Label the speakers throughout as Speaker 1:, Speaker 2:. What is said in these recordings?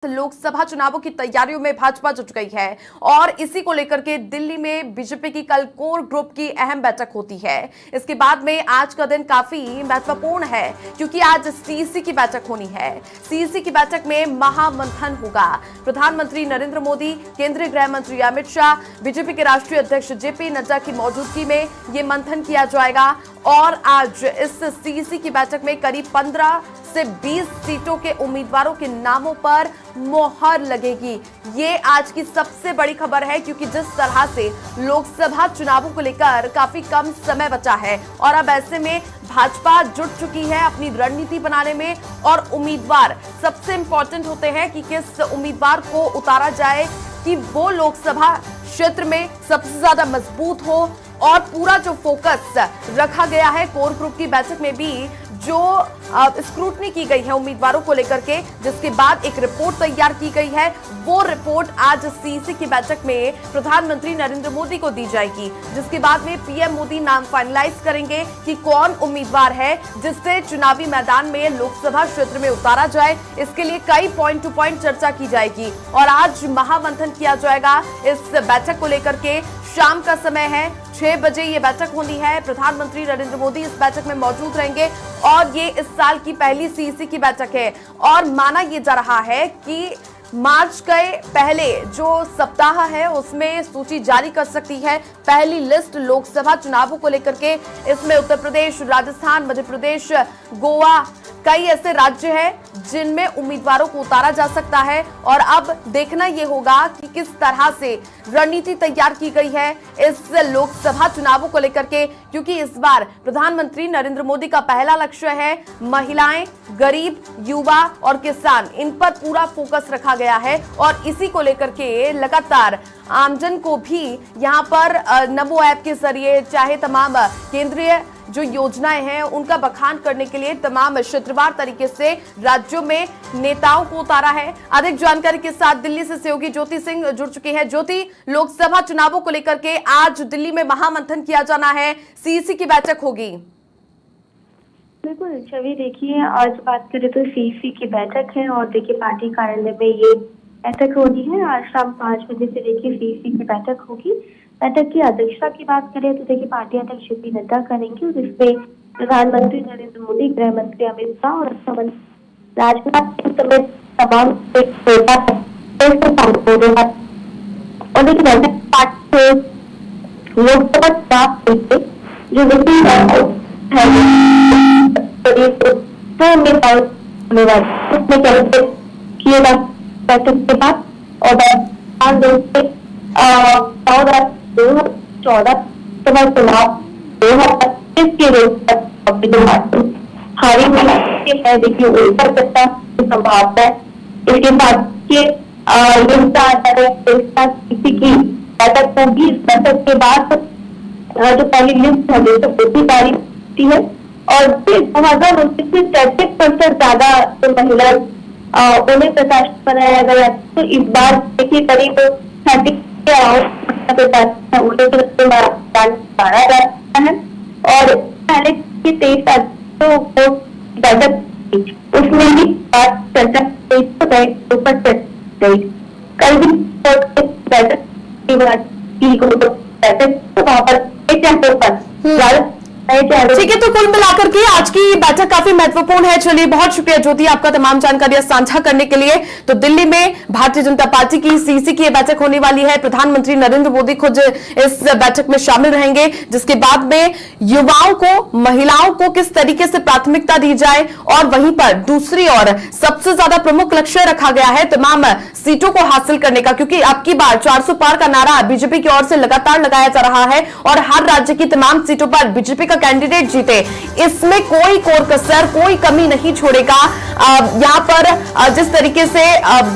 Speaker 1: लोकसभा चुनावों की तैयारियों में भाजपा जुट गई है और इसी को लेकर के दिल्ली में बीजेपी की कल कोर ग्रुप की अहम बैठक होती है। इसके बाद में आज का दिन काफी महत्वपूर्ण है क्योंकि आज सीईसी की बैठक होनी है। सीईसी की बैठक में महामंथन होगा। प्रधानमंत्री नरेंद्र मोदी, केंद्रीय गृह मंत्री अमित शाह, बीजेपी के राष्ट्रीय अध्यक्ष जेपी नड्डा की मौजूदगी में ये मंथन किया जाएगा और आज इस सीईसी की बैठक में करीब 15 से 20 सीटों के उम्मीदवारों के नामों पर मोहर लगेगी। ये आज की सबसे बड़ी खबर है क्योंकि जिस तरह से लोकसभा चुनावों को लेकर काफी कम समय बचा है और अब ऐसे में भाजपा जुट चुकी है अपनी रणनीति बनाने में और उम्मीदवार सबसे इंपॉर्टेंट होते हैं कि किस उम्मीदवार को उतारा जाए कि वो लोकसभा क्षेत्र में सबसे ज्यादा मजबूत हो और पूरा जो फोकस रखा गया है कोर ग्रुप की बैठक में भी जो स्क्रूटनी की गई है उम्मीदवारों को लेकर के, जिसके बाद एक रिपोर्ट तैयार की गई है। वो रिपोर्ट आज सीईसी की बैठक में प्रधानमंत्री नरेंद्र मोदी को दी जाएगी, जिसके बाद में पीएम मोदी नाम फाइनलाइज करेंगे कि कौन उम्मीदवार है जिससे चुनावी मैदान में लोकसभा क्षेत्र में उतारा जाए। इसके लिए कई पॉइंट टू पॉइंट चर्चा की जाएगी और आज महामंथन किया जाएगा। इस बैठक को लेकर के शाम का समय है, 6 बजे ये बैठक होनी है। प्रधानमंत्री नरेंद्र मोदी इस बैठक में मौजूद रहेंगे और ये इस साल की पहली सीईसी की बैठक है और माना ये जा रहा है कि मार्च के पहले जो सप्ताह है उसमें सूची जारी कर सकती है। पहली लिस्ट लोकसभा चुनावों को लेकर के इसमें उत्तर प्रदेश, राजस्थान, मध्य प्रदेश, गोवा, कई ऐसे राज्य हैं जिनमें उम्मीदवारों को उतारा जा सकता है और अब देखना यह होगा कि किस तरह से रणनीति तैयार की गई है इस लोकसभा चुनावों को लेकर के, क्योंकि इस बार प्रधानमंत्री नरेंद्र मोदी का पहला लक्ष्य है महिलाएं, गरीब, युवा और किसान, इन पर पूरा फोकस रखा गया है और इसी को लेकर के लगातार आमजन को भी यहाँ पर नमो ऐप के जरिए चाहे तमाम केंद्रीय जो योजनाएं हैं उनका बखान करने के लिए तमाम क्षेत्रवार तरीके से राज्यों में नेताओं को उतारा है। अधिक जानकारी के साथ दिल्ली से सहयोगी ज्योति सिंह जुड़ चुकी है। ज्योति, लोकसभा चुनावों को लेकर के आज दिल्ली में महामंथन किया जाना है, सीईसी की बैठक होगी।
Speaker 2: बिल्कुल छवि, देखिए आज बात करें तो सीईसी की बैठक है और देखिए पार्टी कार्यालय में ये बैठक होनी है। आज शाम 5 बजे से देखिए सीईसी की बैठक होगी। बैठक की अध्यक्षता की बात करें तो देखिए पार्टी अध्यक्ष जेपी नड्डा करेंगे, जिसमें प्रधानमंत्री नरेंद्र मोदी, गृह मंत्री अमित शाह और रक्षा मंत्री राजनाथ सिंह समेत तमाम और देखिए पार्टी लोकसभा चुनाव जो किए बैठक के बाद और 2014 चुनाव 2025 के हारी है देखिए ऊपर सकता संभावना है। इसके बाद किसी की बैठक होगी। इस बैठक के बाद जो पहली लिस्ट है होती तारीख होती है और 2029 से 33% ज्यादा जो महिला उन्हें प्रकाशित बनाया गया। तो इस बार देखिए करीब 30 माना जाता है और पहले की 23 तारीख बैठक उसमें भी बात चर्चा ऊपर गई। कल भी बैठक तो वहां पर
Speaker 1: ठीक है, तो कुल मिलाकर के आज की बैठक काफी महत्वपूर्ण है। चलिए, बहुत शुक्रिया ज्योति आपका तमाम जानकारियां साझा करने के लिए। तो दिल्ली में भारतीय जनता पार्टी की सीईसी की बैठक होने वाली है। प्रधानमंत्री नरेंद्र मोदी खुद इस बैठक में शामिल रहेंगे, जिसके बाद में युवाओं को, महिलाओं को किस तरीके से प्राथमिकता दी जाए और वहीं पर दूसरी ओर सबसे ज्यादा प्रमुख लक्ष्य रखा गया है तमाम सीटों को हासिल करने का, क्योंकि अब की बार 400 पार का नारा बीजेपी की ओर से लगातार लगाया जा रहा है और हर राज्य की तमाम सीटों पर बीजेपी का कैंडिडेट जीते। इसमें कोई कोर कसर, कोई कमी नहीं छोड़ेगा। यहाँ पर जिस तरीके से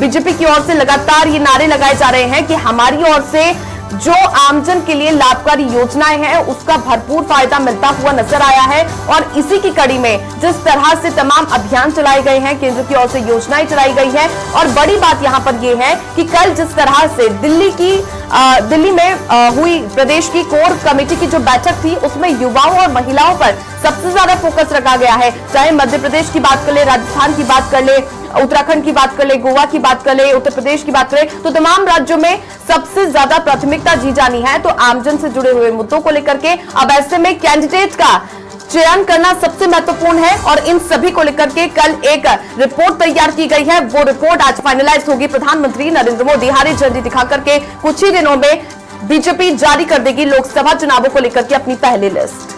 Speaker 1: बीजेपी की ओर से लगातार ये नारे लगाए जा रहे हैं कि हमारी ओर से जो आमजन के लिए लाभकारी योजनाएं हैं उसका भरपूर फायदा मिलता हुआ नजर आया है और इसी की कड़ी में जिस तरह से तमाम अभियान चलाए गए हैं, केंद्र की ओर से योजनाएं चलाई गई है और बड़ी बात यहां पर यह है कि कल जिस तरह से दिल्ली में हुई प्रदेश की कोर कमेटी की जो बैठक थी उसमें युवाओं और महिलाओं पर सबसे ज्यादा फोकस रखा गया है। चाहे मध्य प्रदेश की बात कर ले, राजस्थान की बात कर ले, उत्तराखंड की बात कर ले, गोवा की बात कर ले, उत्तर प्रदेश की बात करें, तो तमाम राज्यों में सबसे ज्यादा प्राथमिकता दी जानी है तो आमजन से जुड़े हुए मुद्दों को लेकर के। अब ऐसे में कैंडिडेट का चयन करना सबसे महत्वपूर्ण है और इन सभी को लेकर के कल एक रिपोर्ट तैयार की गई है। वो रिपोर्ट आज फाइनलाइज होगी। प्रधानमंत्री नरेंद्र मोदी हरी झंडी दिखाकर के कुछ ही दिनों में बीजेपी जारी कर देगी लोकसभा चुनावों को लेकर के अपनी पहली लिस्ट।